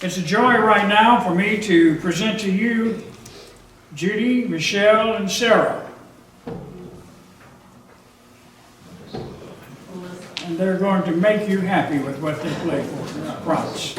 It's a joy right now for me to present to you Judy, Michelle, and Sarah. And they're going to make you happy with what they play for, I promise.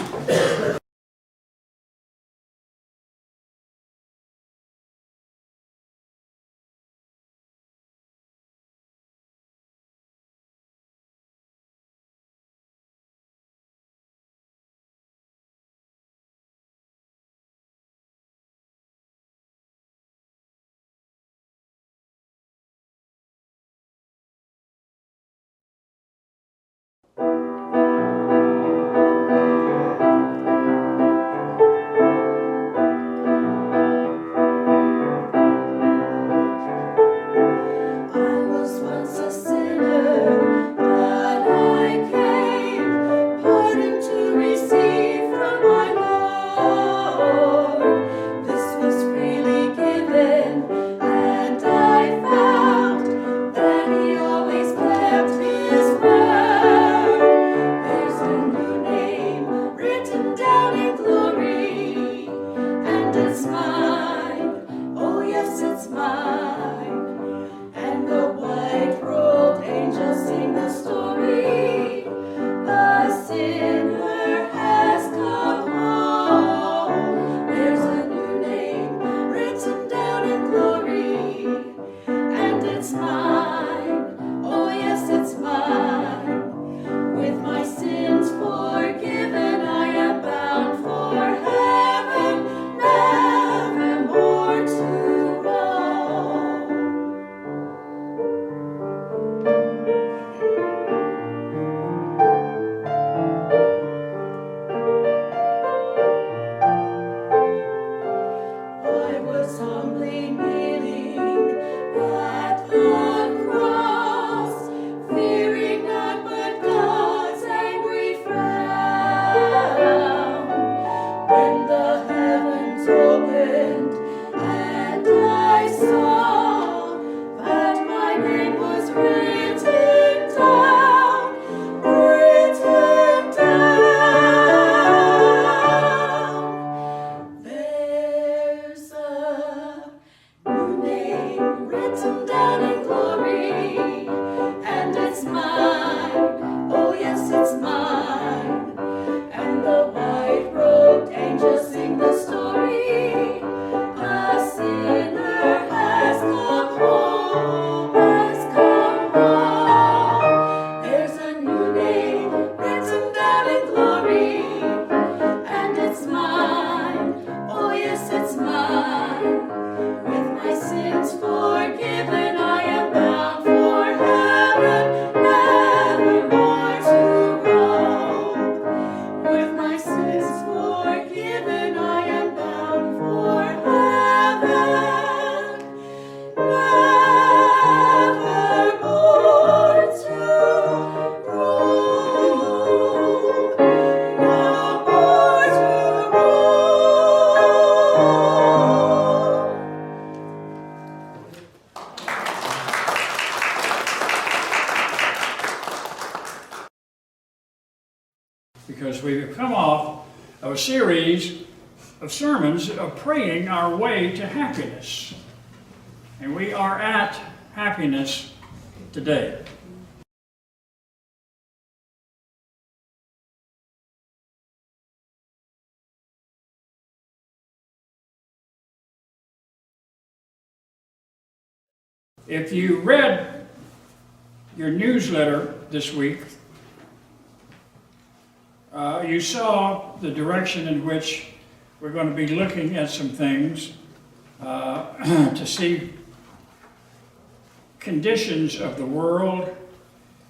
Because we've come off of a series of sermons of praying our way to happiness. And we are at happiness today. If you read your newsletter this week, you saw the direction in which we're going to be looking at some things to see conditions of the world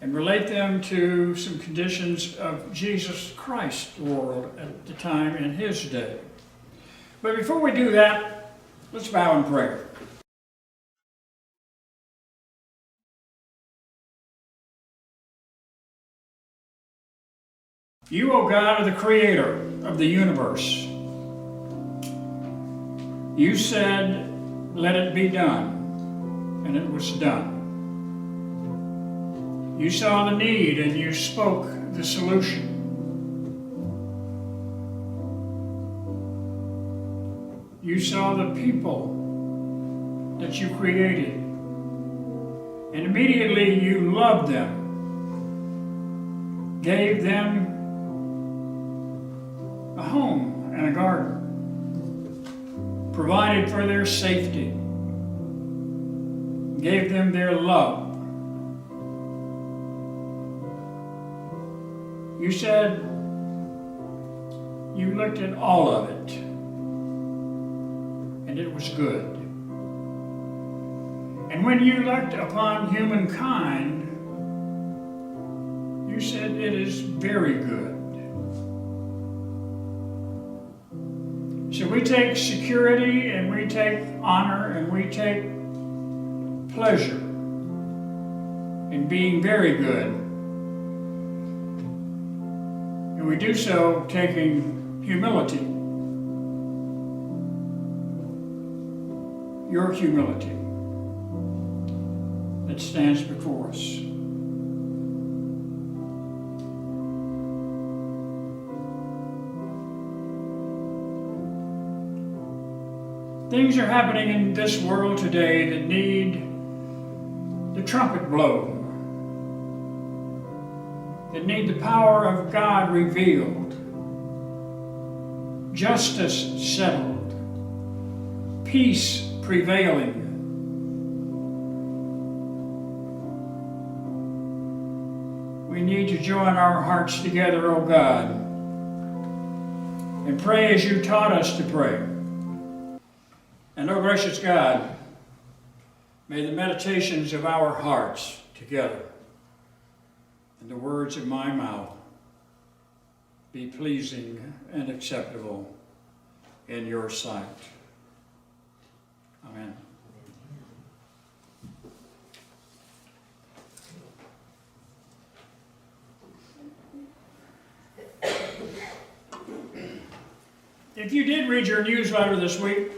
and relate them to some conditions of Jesus Christ's world at the time in his day. But before we do that, let's bow in prayer. You, O God, are the creator of the universe. You said, "Let it be done," and it was done. You saw the need and you spoke the solution. You saw the people that you created, and immediately you loved them, gave them a home and a garden, provided for their safety, gave them their love. You said you looked at all of it, and it was good. And when you looked upon humankind, you said it is very good. So we take security, and we take honor, and we take pleasure in being very good. And we do so taking humility. Your humility that stands before us. Things are happening in this world today that need the trumpet blown, that need the power of God revealed, justice settled, peace prevailing. We need to join our hearts together, O God, and pray as you taught us to pray. And, O gracious God, may the meditations of our hearts together and the words of my mouth be pleasing and acceptable in your sight. Amen. If you did read your newsletter this week,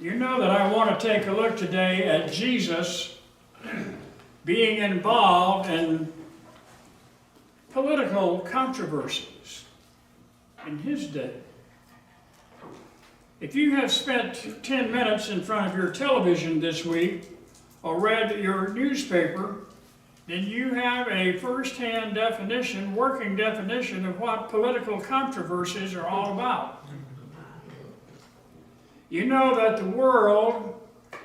you know that I want to take a look today at Jesus being involved in political controversies in his day. If you have spent 10 minutes in front of your television this week or read your newspaper, then you have a first-hand definition, working definition of what political controversies are all about. You know that the world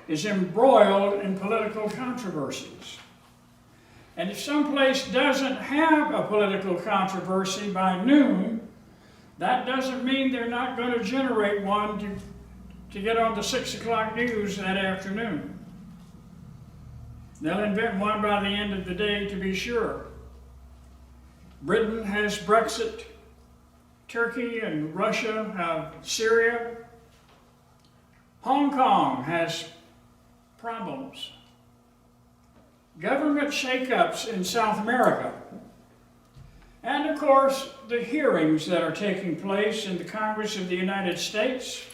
is embroiled in political controversies. And if some place doesn't have a political controversy by noon, that doesn't mean they're not going to generate one to get on the 6 o'clock news that afternoon. They'll invent one by the end of the day, to be sure. Britain has Brexit, Turkey and Russia have Syria. Hong Kong has problems. Government shakeups in South America. And of course, the hearings that are taking place in the Congress of the United States,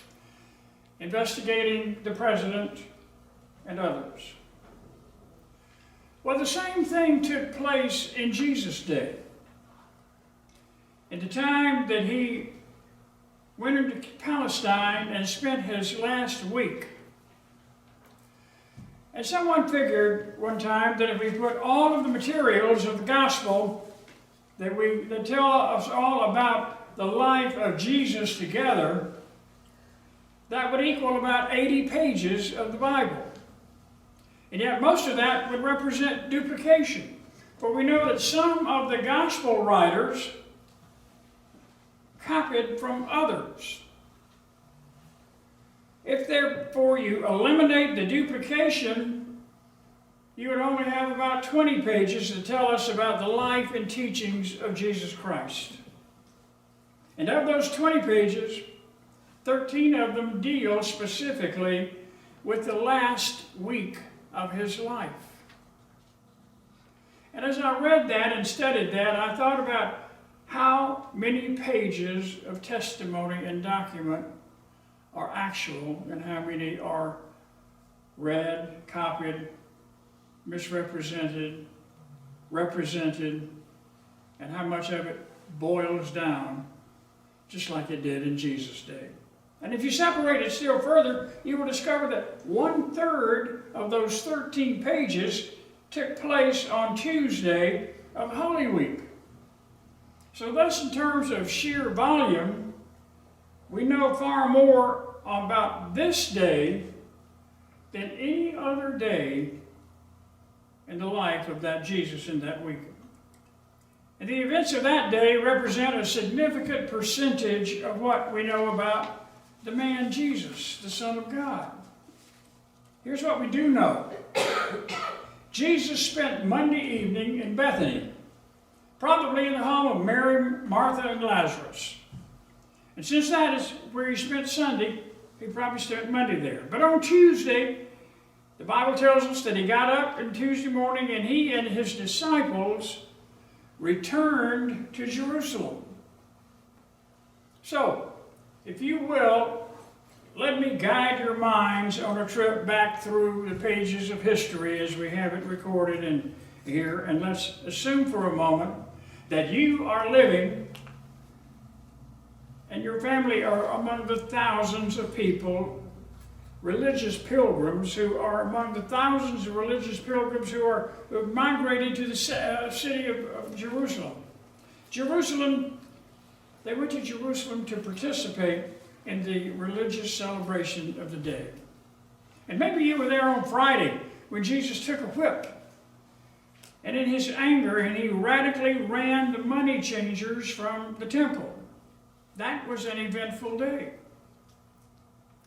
investigating the president and others. Well, the same thing took place in Jesus' day. At the time that he went into Palestine and spent his last week. And someone figured one time that if we put all of the materials of the gospel that tell us all about the life of Jesus together, that would equal about 80 pages of the Bible. And yet most of that would represent duplication. For we know that some of the gospel writers copied from others. If therefore you eliminate the duplication, you would only have about 20 pages to tell us about the life and teachings of Jesus Christ. And of those 20 pages, 13 of them deal specifically with the last week of his life. And as I read that and studied that, I thought about how many pages of testimony and document are actual and how many are read, copied, misrepresented, represented, and how much of it boils down just like it did in Jesus' day. And if you separate it still further, you will discover that 1/3 of those 13 pages took place on Tuesday of Holy Week. So thus, in terms of sheer volume, we know far more about this day than any other day in the life of that Jesus in that week. And the events of that day represent a significant percentage of what we know about the man Jesus, the Son of God. Here's what we do know. Jesus spent Monday evening in Bethany, probably in the home of Mary, Martha, and Lazarus. And since that is where he spent Sunday, he probably spent Monday there. But on Tuesday, the Bible tells us that he got up on Tuesday morning and he and his disciples returned to Jerusalem. So, if you will, let me guide your minds on a trip back through the pages of history as we have it recorded in here. And let's assume for a moment that you are living and your family are among the thousands of people, religious pilgrims, who are among the thousands of religious pilgrims who have migrated to the city of Jerusalem. They went to Jerusalem to participate in the religious celebration of the day. And maybe you were there on Friday when Jesus took a whip. And in his anger, and he radically ran the money changers from the temple. That was an eventful day.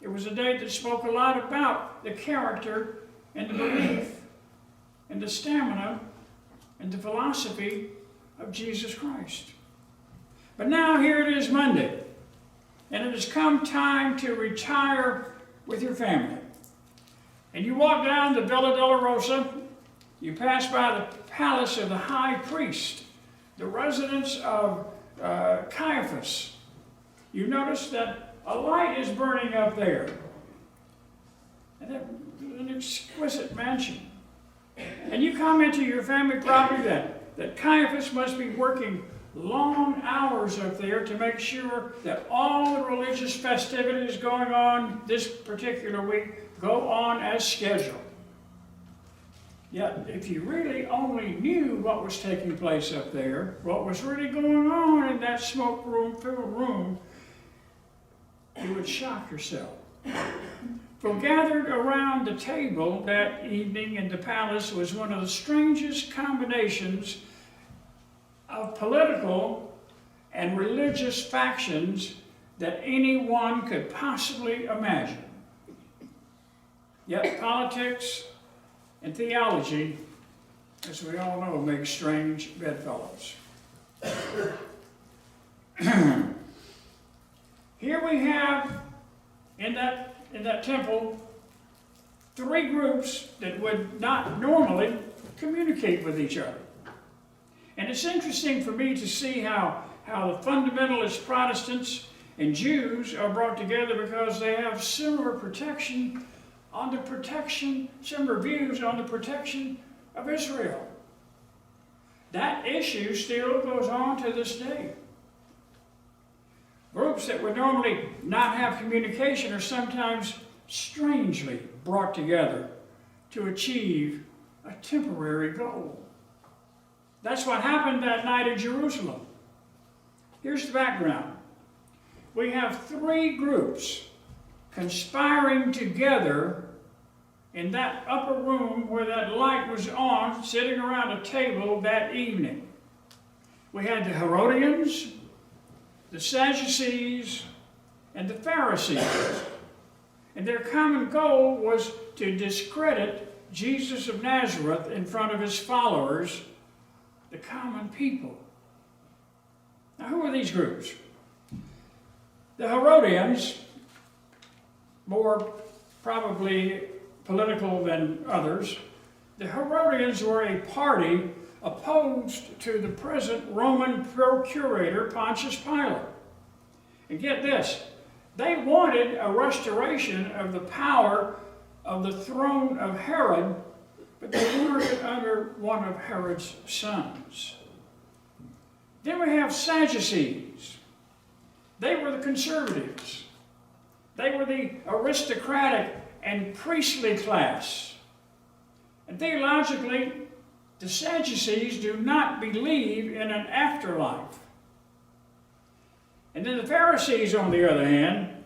It was a day that spoke a lot about the character and the belief and the stamina and the philosophy of Jesus Christ. But now here it is Monday, and it has come time to retire with your family. And you walk down the Villa Dolorosa, you pass by the palace of the high priest, the residence of Caiaphas. You notice that a light is burning up there. And an exquisite mansion. And you comment to your family probably that Caiaphas must be working long hours up there to make sure that all the religious festivities going on this particular week go on as scheduled. Yet, if you really only knew what was taking place up there, what was really going on in that smoke-filled room, you would shock yourself. For gathered around the table that evening in the palace was one of the strangest combinations of political and religious factions that anyone could possibly imagine. Yet politics and theology, as we all know, make strange bedfellows. Here we have in that temple 3 groups that would not normally communicate with each other. And it's interesting for me to see how the fundamentalist Protestants and Jews are brought together because they have similar views on the protection of Israel. That issue still goes on to this day. Groups that would normally not have communication are sometimes strangely brought together to achieve a temporary goal. That's what happened that night in Jerusalem. Here's the background. We have 3 groups conspiring together in that upper room where that light was on, sitting around a table that evening. We had the Herodians, the Sadducees, and the Pharisees. And their common goal was to discredit Jesus of Nazareth in front of his followers, the common people. Now, who are these groups? The Herodians, more probably political than others, the Herodians were a party opposed to the present Roman procurator Pontius Pilate. And get this, they wanted a restoration of the power of the throne of Herod, but they wanted it under one of Herod's sons. Then we have Sadducees. They were the conservatives. They were the aristocratic and priestly class. And theologically, the Sadducees do not believe in an afterlife. And then the Pharisees, on the other hand,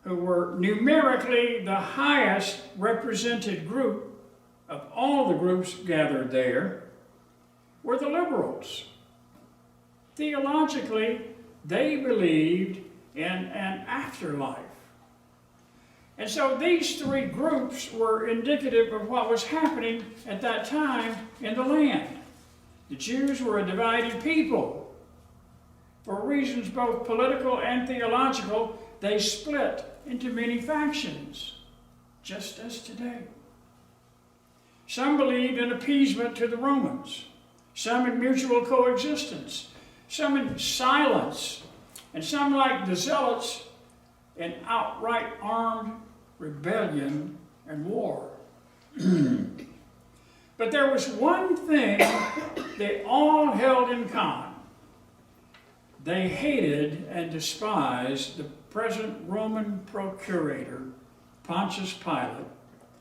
who were numerically the highest represented group of all the groups gathered there, were the liberals. Theologically, they believed in an afterlife. And so these three groups were indicative of what was happening at that time in the land. The Jews were a divided people. For reasons both political and theological, they split into many factions, just as today. Some believed in appeasement to the Romans, some in mutual coexistence, some in silence, and some, like the Zealots, in outright armed rebellion and war. But there was one thing they all held in common. They hated and despised the present Roman procurator, Pontius Pilate,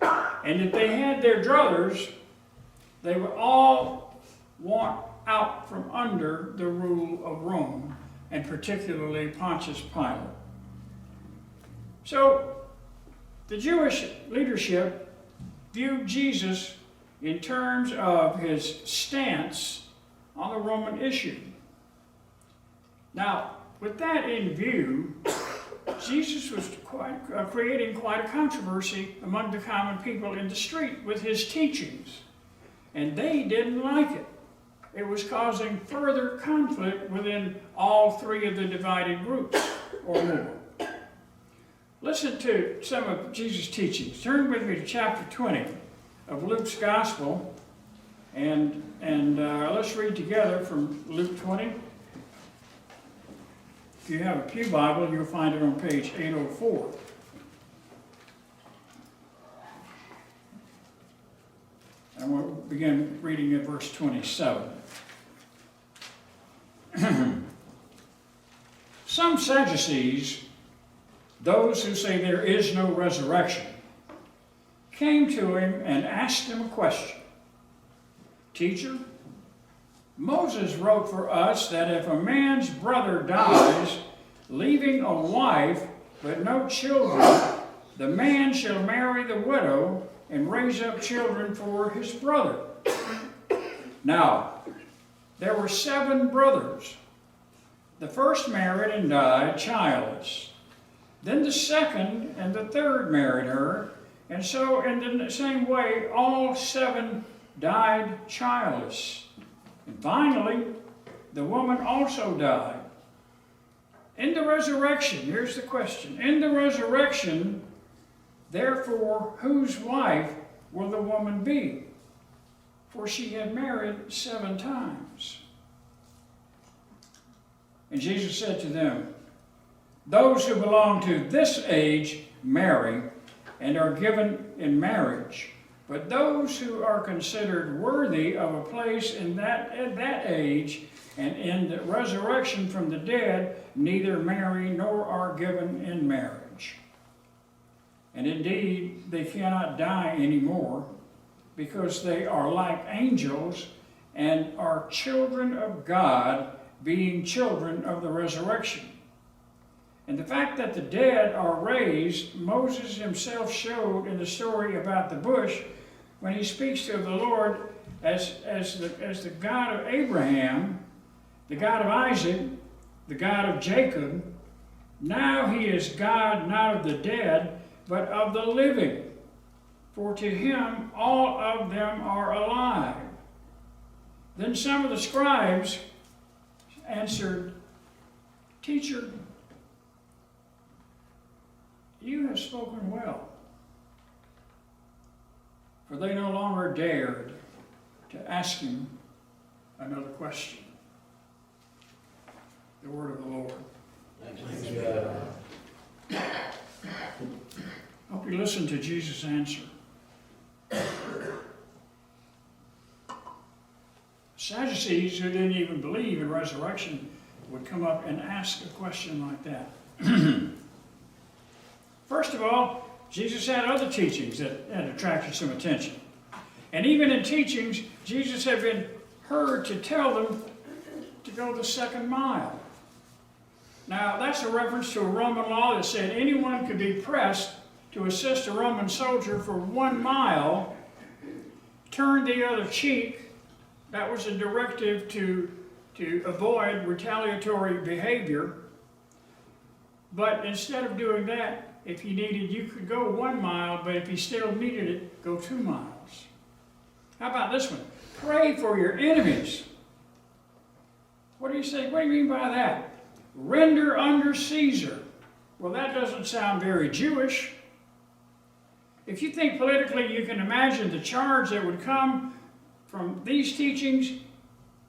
and if they had their druthers, they would all want out from under the rule of Rome, and particularly Pontius Pilate. So, the Jewish leadership viewed Jesus in terms of his stance on the Roman issue. Now, with that in view, Jesus was creating quite a controversy among the common people in the street with his teachings, and they didn't like it. It was causing further conflict within all three of the divided groups or more. Listen to some of Jesus' teachings. Turn with me to chapter 20 of Luke's Gospel, and let's read together from Luke 20. If you have a pew Bible, you'll find it on page 804. And we'll begin reading at verse 27. Some Sadducees, those who say there is no resurrection, came to him and asked him a question. Teacher, Moses wrote for us that if a man's brother dies, leaving a wife but no children, the man shall marry the widow and raise up children for his brother. Now, there were 7 brothers. The first married and died childless. Then the second and the third married her, and so in the same way all 7 died childless. And finally, the woman also died. In the resurrection, here's the question. In the resurrection, therefore, whose wife will the woman be? For she had married 7 times. And Jesus said to them, those who belong to this age marry and are given in marriage. But those who are considered worthy of a place in that age and in the resurrection from the dead neither marry nor are given in marriage. And indeed, they cannot die anymore, because they are like angels and are children of God, being children of the resurrection. And the fact that the dead are raised, Moses himself showed in the story about the bush when he speaks to the Lord as the God of Abraham, the God of Isaac, the God of Jacob. Now he is God not of the dead, but of the living. For to him all of them are alive. Then some of the scribes answered, Teacher, you have spoken well. For they no longer dared to ask him another question. The word of the Lord. Thank you. Hope you listen to Jesus' answer. Sadducees, who didn't even believe in resurrection, would come up and ask a question like that. First of all, Jesus had other teachings that had attracted some attention. And even in teachings, Jesus had been heard to tell them to go the second mile. Now, that's a reference to a Roman law that said anyone could be pressed to assist a Roman soldier for 1 mile, turn the other cheek. That was a directive to avoid retaliatory behavior. But instead of doing that, if you needed, you could go 1 mile, but if you still needed it, go 2 miles. How about this one? Pray for your enemies. What do you say? What do you mean by that? Render under Caesar. Well, that doesn't sound very Jewish. If you think politically, you can imagine the charge that would come from these teachings.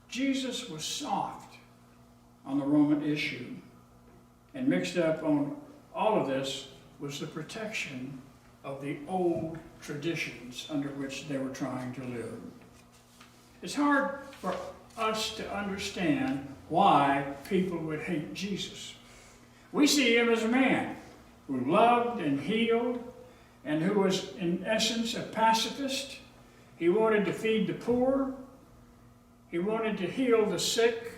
Jesus was soft on the Roman issue. And mixed up on all of this was the protection of the old traditions under which they were trying to live. It's hard for us to understand why people would hate Jesus. We see him as a man who loved and healed and who was, in essence, a pacifist. He wanted to feed the poor. He wanted to heal the sick.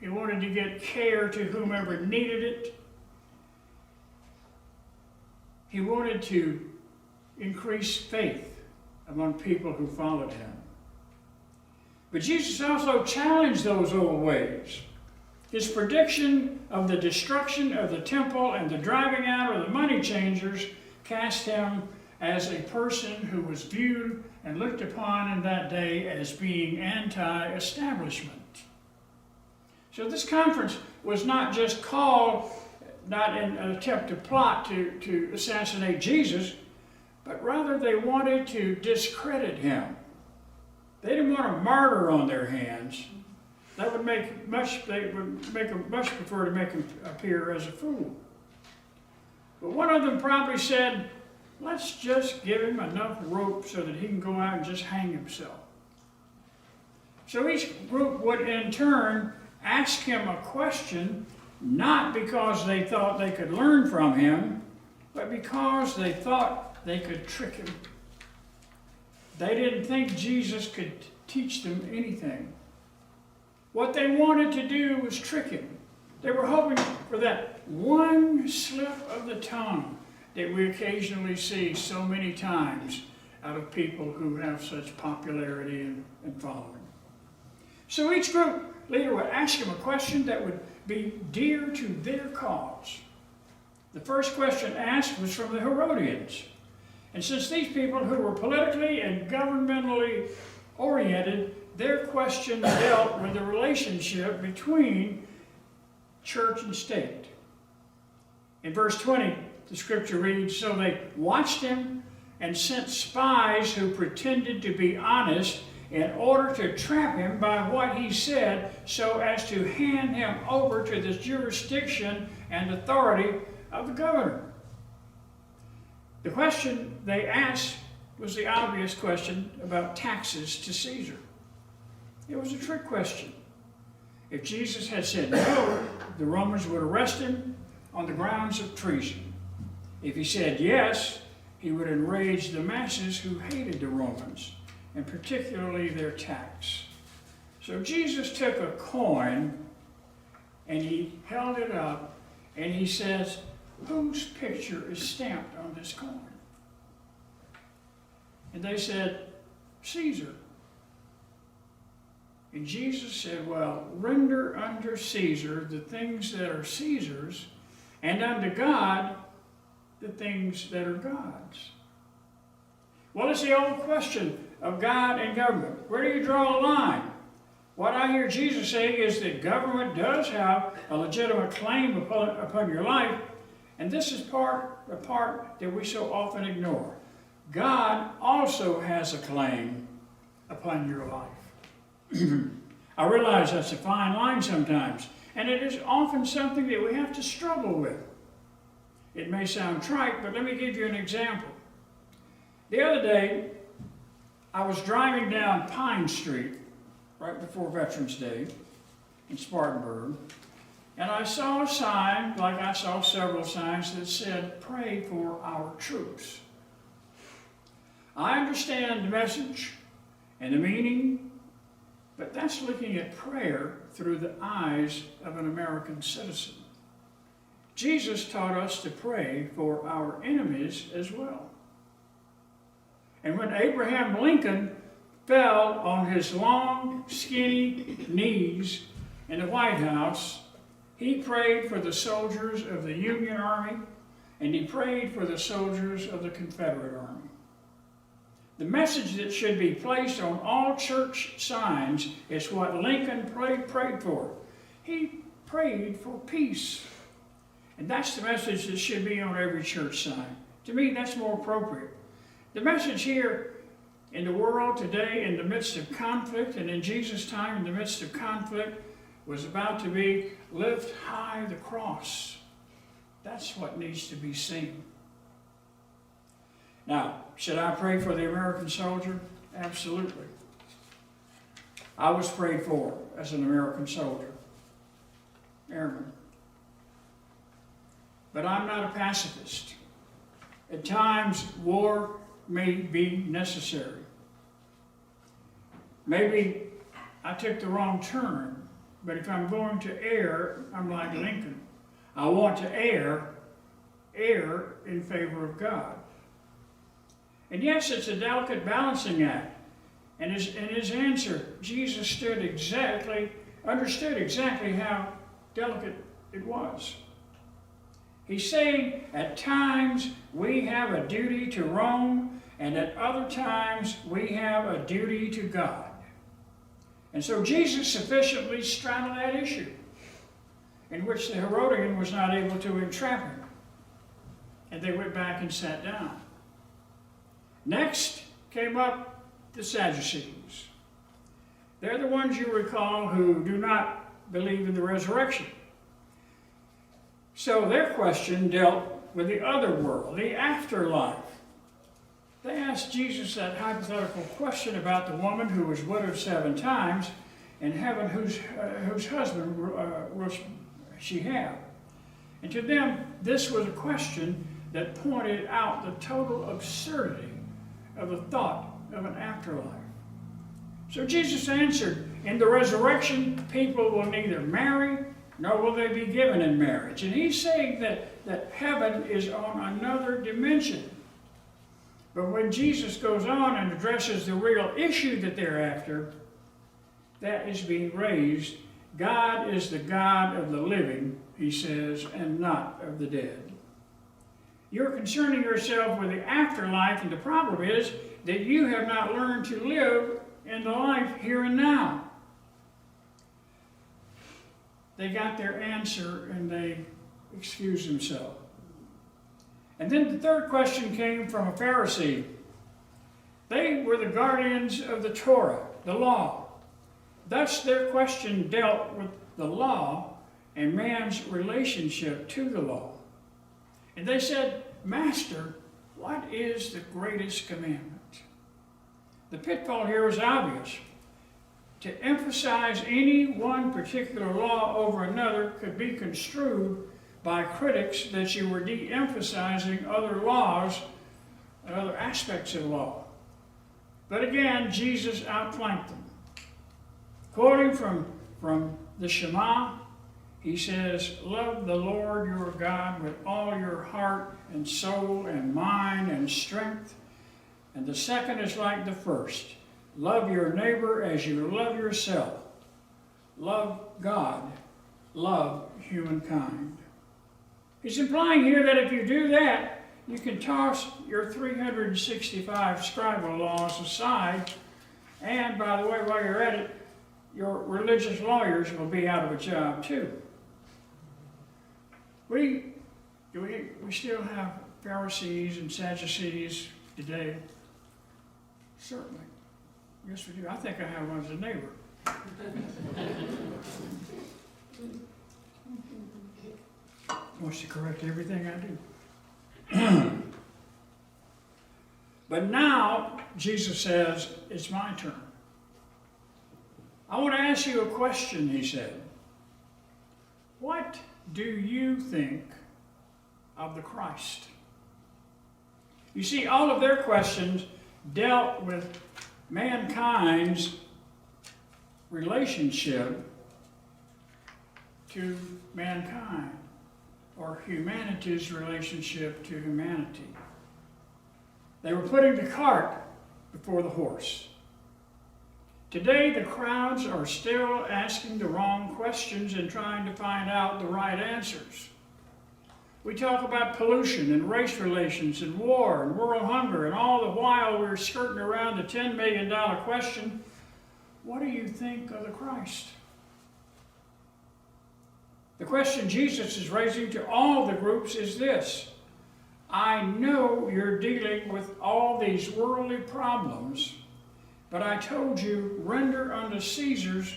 He wanted to get care to whomever needed it. He wanted to increase faith among people who followed him. But Jesus also challenged those old ways. His prediction of the destruction of the temple and the driving out of the money changers cast him as a person who was viewed and looked upon in that day as being anti-establishment. So this conference was not just called, not in an attempt to plot to assassinate Jesus, but rather they wanted to discredit him. They didn't want a martyr on their hands. They would much prefer to make him appear as a fool. But one of them probably said, let's just give him enough rope so that he can go out and just hang himself. So each group would in turn ask him a question, not because they thought they could learn from him, but because they thought they could trick him. They didn't think Jesus could teach them anything. What they wanted to do was trick him. They were hoping for that one slip of the tongue that we occasionally see so many times out of people who have such popularity and following. So each group leader would ask him a question that would be dear to their cause. The first question asked was from the Herodians. And since these people who were politically and governmentally oriented, their question dealt with the relationship between church and state. In verse 20, the scripture reads, so they watched him and sent spies who pretended to be honest in order to trap him by what he said, so as to hand him over to the jurisdiction and authority of the governor. The question they asked was the obvious question about taxes to Caesar. It was a trick question. If Jesus had said no, the Romans would arrest him on the grounds of treason. If he said yes, he would enrage the masses who hated the Romans, and particularly their tax. So Jesus took a coin and he held it up and he says, whose picture is stamped on this coin? And they said, Caesar. And Jesus said, well, render unto Caesar the things that are Caesar's, and unto God the things that are God's. Well, it's the old question of God and government. Where do you draw a line? What I hear Jesus saying is that government does have a legitimate claim upon your life, and this is the part that we so often ignore. God also has a claim upon your life. I realize that's a fine line sometimes, and it is often something that we have to struggle with. It may sound trite, but let me give you an example. The other day, I was driving down Pine Street right before Veterans Day in Spartanburg, And I saw a sign, like I saw several signs, that said, "Pray for our troops." I understand the message and the meaning, but that's looking at prayer through the eyes of an American citizen. Jesus taught us to pray for our enemies as well. And when Abraham Lincoln fell on his long, skinny knees in the White House, he prayed for the soldiers of the Union Army, and he prayed for the soldiers of the Confederate Army. The message that should be placed on all church signs is what Lincoln prayed for. He prayed for peace. And that's the message that should be on every church sign. To me, that's more appropriate. The message here in the world today, in the midst of conflict, and in Jesus' time, in the midst of conflict, was about to be, "Lift high the cross." That's what needs to be seen. Now, should I pray for the American soldier? Absolutely. I was prayed for as an American soldier, airman. But I'm not a pacifist. At times, war may be necessary. Maybe I took the wrong turn, but if I'm going to err, I'm like Lincoln. I want to err in favor of God. And yes, it's a delicate balancing act. And in his answer, Jesus understood exactly how delicate it was. He's saying at times we have a duty to Rome, and at other times we have a duty to God. And so Jesus sufficiently straddled that issue, in which the Herodian was not able to entrap him. And they went back and sat down. Next came up the Sadducees. They're the ones you recall who do not believe in the resurrection. So their question dealt with the other world, the afterlife. They asked Jesus that hypothetical question about the woman who was widowed 7 times in heaven, whose husband will she have? And to them, this was a question that pointed out the total absurdity of the thought of an afterlife. So Jesus answered, in the resurrection, people will neither marry nor will they be given in marriage. And he's saying that heaven is on another dimension. But when Jesus goes on and addresses the real issue that they're after, that is being raised. God is the God of the living, he says, and not of the dead. You're concerning yourself with the afterlife, and the problem is that you have not learned to live in the life here and now. They got their answer and they excused themselves. And then the third question came from a Pharisee. They were the guardians of the Torah, the law. Thus their question dealt with the law and man's relationship to the law. And they said, "Master, what is the greatest commandment?" The pitfall here is obvious. To emphasize any one particular law over another could be construed by critics that you were de-emphasizing other laws and other aspects of law. But again, Jesus outflanked them. Quoting from the Shema, he says, "Love the Lord your God with all your heart and soul and mind and strength." And the second is like the first. Love your neighbor as you love yourself. Love God. Love humankind. He's implying here that if you do that, you can toss your 365 scribal laws aside. And by the way, while you're at it, your religious lawyers will be out of a job too. We still have Pharisees and Sadducees today? Certainly. Yes, we do. I think I have one as a neighbor. Wants to correct everything I do. But now, Jesus says, it's my turn. I want to ask you a question, he said. What do you think of the Christ? You see, all of their questions dealt with mankind's relationship to mankind, or humanity's relationship to humanity. They were putting the cart before the horse. Today, the crowds are still asking the wrong questions and trying to find out the right answers. We talk about pollution and race relations and war and world hunger, and all the while we're skirting around the $10 million question, what do you think of the Christ? The question Jesus is raising to all the groups is this: I know you're dealing with all these worldly problems, but I told you, render unto Caesar's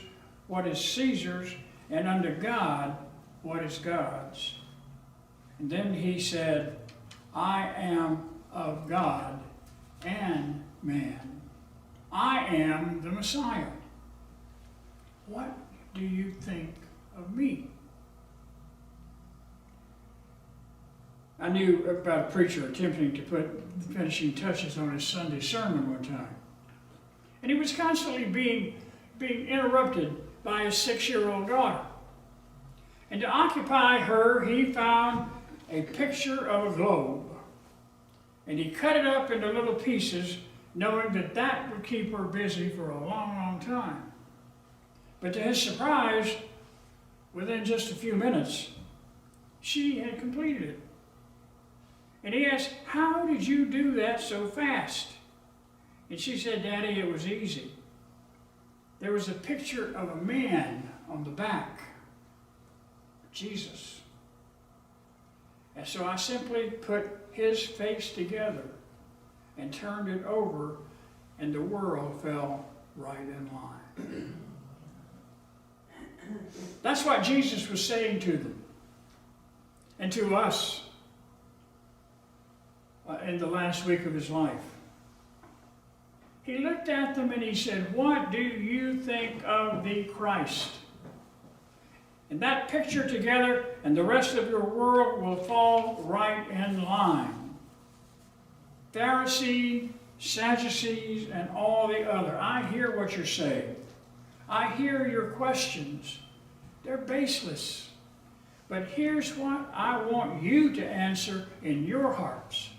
what is Caesar's, and unto God what is God's. And then he said, I am of God and man. I am the Messiah. What do you think of me? I knew about a preacher attempting to put the finishing touches on his Sunday sermon one time. And he was constantly being interrupted by his 6-year-old daughter. And to occupy her, he found a picture of a globe. And he cut it up into little pieces, knowing that that would keep her busy for a long, long time. But to his surprise, within just a few minutes, she had completed it. And he asked, how did you do that so fast? And she said, Daddy, it was easy. There was a picture of a man on the back, Jesus. And so I simply put his face together and turned it over, and the world fell right in line. That's what Jesus was saying to them and to us in the last week of his life. He looked at them and he said, what do you think of the Christ? And that picture together and the rest of your world will fall right in line. Pharisees, Sadducees, and all the other. I hear what you're saying. I hear your questions. They're baseless. But here's what I want you to answer in your hearts.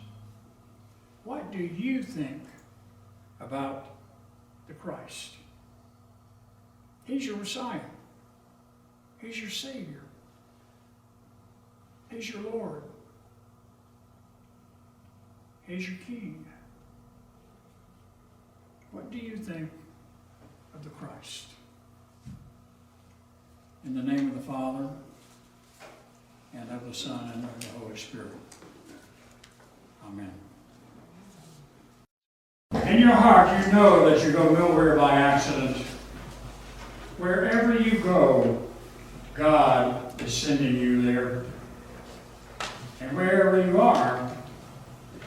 What do you think about the Christ? He's your Messiah. He's your Savior. He's your Lord. He's your King. What do you think of the Christ? In the name of the Father, and of the Son, and of the Holy Spirit. Amen. In your heart, you know that you go nowhere by accident. Wherever you go, God is sending you there. And wherever you are,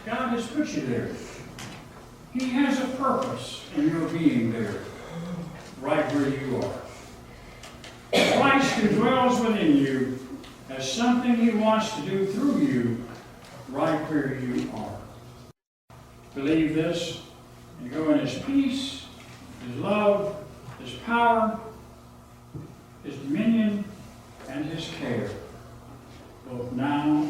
God has put you there. He has a purpose in your being there, right where you are. Christ who dwells within you has something he wants to do through you, right where you are. Believe this, and go in his peace, his love, his power, his dominion, and his care, both now